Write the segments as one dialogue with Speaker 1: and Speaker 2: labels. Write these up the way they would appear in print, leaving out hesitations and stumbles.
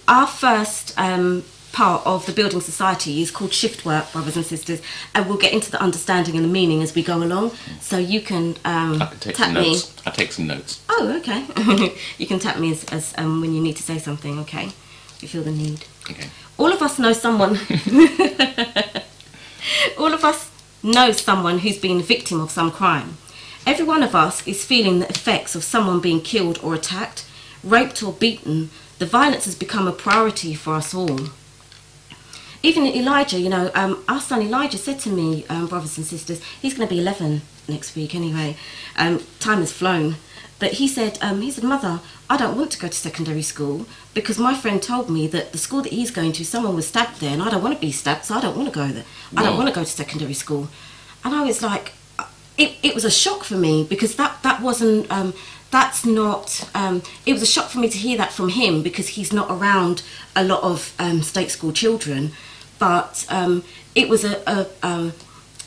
Speaker 1: our first part of the building society is called shift work, brothers and sisters, and we'll get into the understanding and the meaning as we go along. So you can
Speaker 2: I can take
Speaker 1: tap
Speaker 2: some
Speaker 1: me.
Speaker 2: notes. I take some notes.
Speaker 1: Oh, okay. You can tap me as when you need to say something. Okay, if you feel the need.
Speaker 2: Okay.
Speaker 1: All of us know someone. All of us know someone who's been a victim of some crime. Every one of us is feeling the effects of someone being killed or attacked, raped or beaten. The violence has become a priority for us all. Even Elijah, you know, our son Elijah said to me, brothers and sisters, he's going to be 11 next week anyway. Time has flown. But he said, Mother, I don't want to go to secondary school because my friend told me that the school that he's going to, someone was stabbed there, and I don't want to be stabbed, so I don't want to go there. I don't want to go to secondary school. And I was like, it was a shock for me because that wasn't, that's not, it was a shock for me to hear that from him because he's not around a lot of state school children. But it was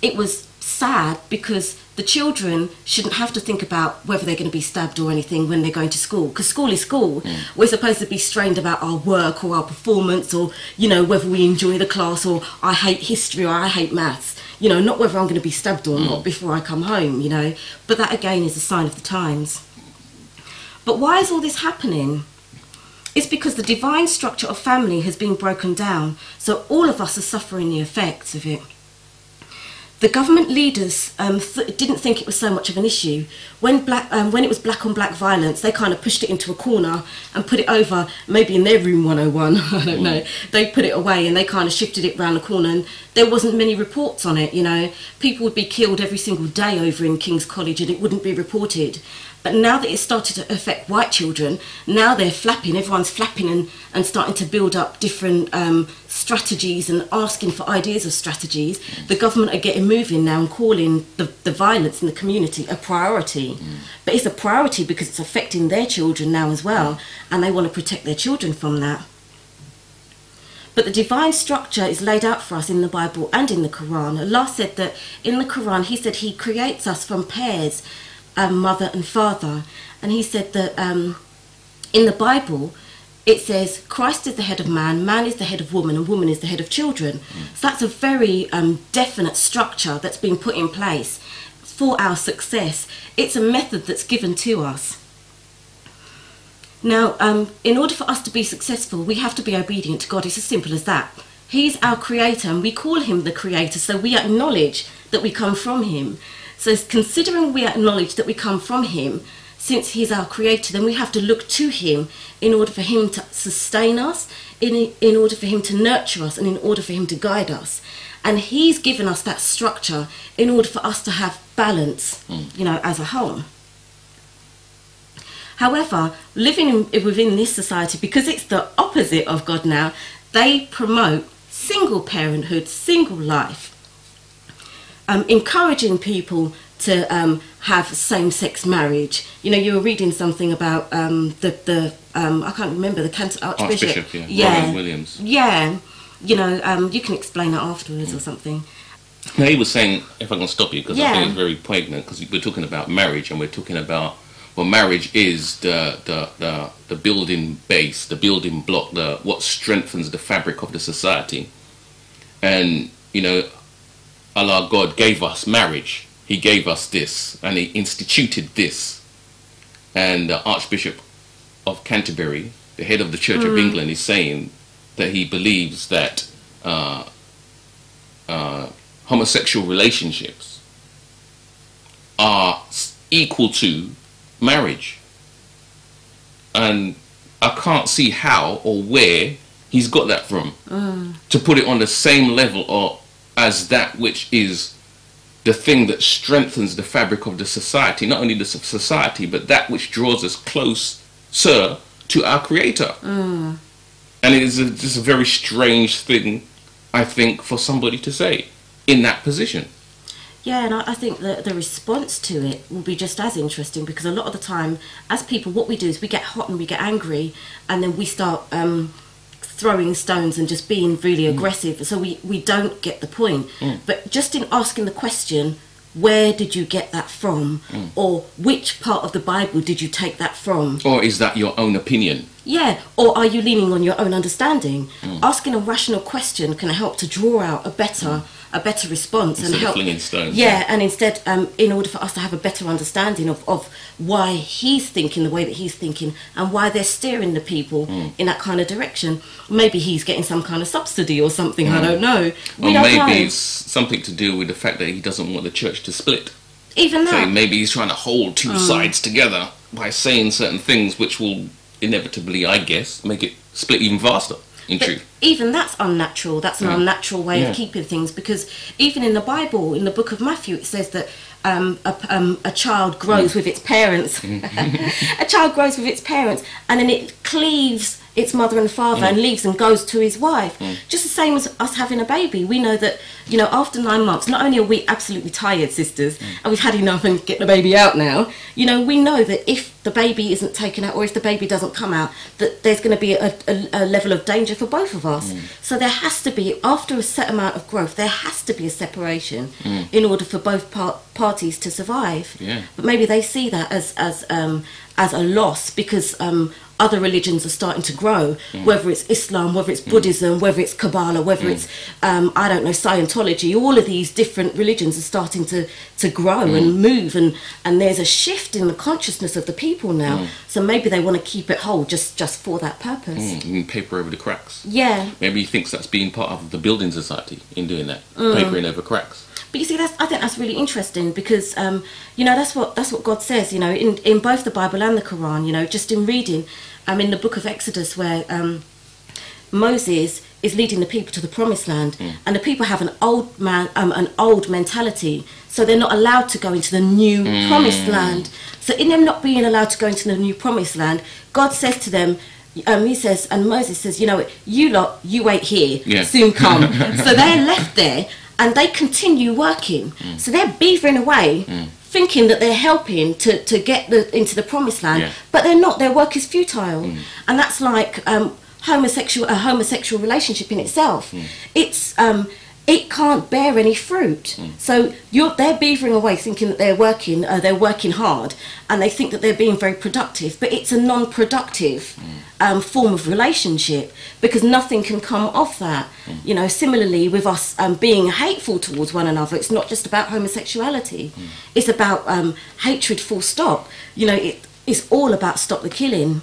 Speaker 1: it was sad because the children shouldn't have to think about whether they're going to be stabbed or anything when they're going to school, because school is school. We're supposed to be strained about our work or our performance, or, you know, whether we enjoy the class, or I hate history or I hate maths, you know, not whether I'm going to be stabbed or not before I come home, you know. But that again is a sign of the times. But why is all this happening? It's because the divine structure of family has been broken down, so all of us are suffering the effects of it. The government leaders didn't think it was so much of an issue. When it was black on black violence, they kind of pushed it into a corner and put it over, maybe in their room 101, I don't know. They put it away and they kind of shifted it round the corner, and there wasn't many reports on it, you know. People would be killed every single day over in King's College and it wouldn't be reported. But now that it started to affect white children, now they're flapping, everyone's flapping and starting to build up different strategies and asking for ideas of strategies. The government are getting moving now and calling the violence in the community a priority. But it's a priority because it's affecting their children now as well, and they want to protect their children from that. But the divine structure is laid out for us in the Bible and in the Quran. Allah said that in the Quran, he said he creates us from pairs, mother and father, and he said that in the Bible it says Christ is the head of man, man is the head of woman, and woman is the head of children. So that's a very definite structure that's been put in place for our success. It's a method that's given to us. Now, in order for us to be successful, we have to be obedient to God. It's as simple as that. He's our creator and we call him the creator, so we acknowledge that we come from him. So considering we acknowledge that we come from him, since he's our creator, then we have to look to him in order for him to sustain us, in order for him to nurture us, and in order for him to guide us. And he's given us that structure in order for us to have balance, you know, as a whole. However, living within this society, because it's the opposite of God now, they promote single parenthood, single life. Encouraging people to have same-sex marriage. You know, you were reading something about I can't remember, the Cantor Archbishop.
Speaker 2: Robin Williams.
Speaker 1: Yeah, you know, you can explain that afterwards or something.
Speaker 2: Now, he was saying, if I can stop you, because I think it's very poignant, because we're talking about marriage, and we're talking about, well, marriage is the building base, the building block, what strengthens the fabric of the society. And, you know, Allah, God, gave us marriage. He gave us this, and he instituted this. And the Archbishop of Canterbury, the head of the Church of England, is saying that he believes that homosexual relationships are equal to marriage. And I can't see how or where he's got that from, to put it on the same level or as that which is the thing that strengthens the fabric of the society, not only the society, but that which draws us closer to our Creator. And it is just a very strange thing, I think, for somebody to say in that position.
Speaker 1: Yeah, and I think that the response to it will be just as interesting, because a lot of the time, as people, what we do is we get hot and we get angry, and then we start throwing stones and just being really aggressive, so we don't get the point. But just in asking the question, where did you get that from? Or which part of the Bible did you take that from?
Speaker 2: Or is that your own opinion?
Speaker 1: Yeah, or are you leaning on your own understanding? Asking a rational question can help to draw out a better response
Speaker 2: Instead
Speaker 1: and help.
Speaker 2: of flinging stones.
Speaker 1: Yeah, and instead, in order for us to have a better understanding of why he's thinking the way that he's thinking and why they're steering the people in that kind of direction, maybe he's getting some kind of subsidy or something. I don't know.
Speaker 2: Or maybe it's something to do with the fact that he doesn't want the church to split.
Speaker 1: Even that.
Speaker 2: So maybe he's trying to hold two sides together by saying certain things which will inevitably, I guess, make it split even faster, in truth.
Speaker 1: Even that's unnatural. That's an unnatural way of keeping things, because even in the Bible, in the book of Matthew, it says that a child grows with its parents. A child grows with its parents, and then it cleaves its mother and father and leaves and goes to his wife. Just the same as us having a baby. We know that, you know, after 9 months, not only are we absolutely tired, sisters, and we've had enough and get the baby out now, you know, we know that if the baby isn't taken out or if the baby doesn't come out, that there's going to be a level of danger for both of us. So there has to be, after a set amount of growth, there has to be a separation in order for both parties to survive. But maybe they see that as a loss, because other religions are starting to grow, whether it's Islam, whether it's Buddhism, whether it's Kabbalah, whether it's, I don't know, Scientology. All of these different religions are starting to grow and move, and there's a shift in the consciousness of the people now. So maybe they want to keep it whole just for that purpose.
Speaker 2: And paper over the cracks.
Speaker 1: Yeah.
Speaker 2: Maybe he thinks that's being part of the building society in doing that, papering over cracks.
Speaker 1: But you see, I think that's really interesting, because you know, that's what God says. You know, in both the Bible and the Quran. You know, just in reading, in the book of Exodus, where Moses is leading the people to the Promised Land, and the people have an old mentality, so they're not allowed to go into the new Promised Land. So in them not being allowed to go into the new Promised Land, God says to them. He says, and Moses says, you know, you lot, you wait here, soon come. So they're left there. And they continue working. So they're beavering away, thinking that they're helping to get into the Promised Land, but they're not. Their work is futile. And that's like a homosexual relationship in itself. It can't bear any fruit. So they're beavering away, thinking that they're working hard, and they think that they're being very productive, but it's a non-productive form of relationship, because nothing can come off that. You know, similarly with us being hateful towards one another, it's not just about homosexuality. It's about hatred full stop. You know, it's all about stop the killing.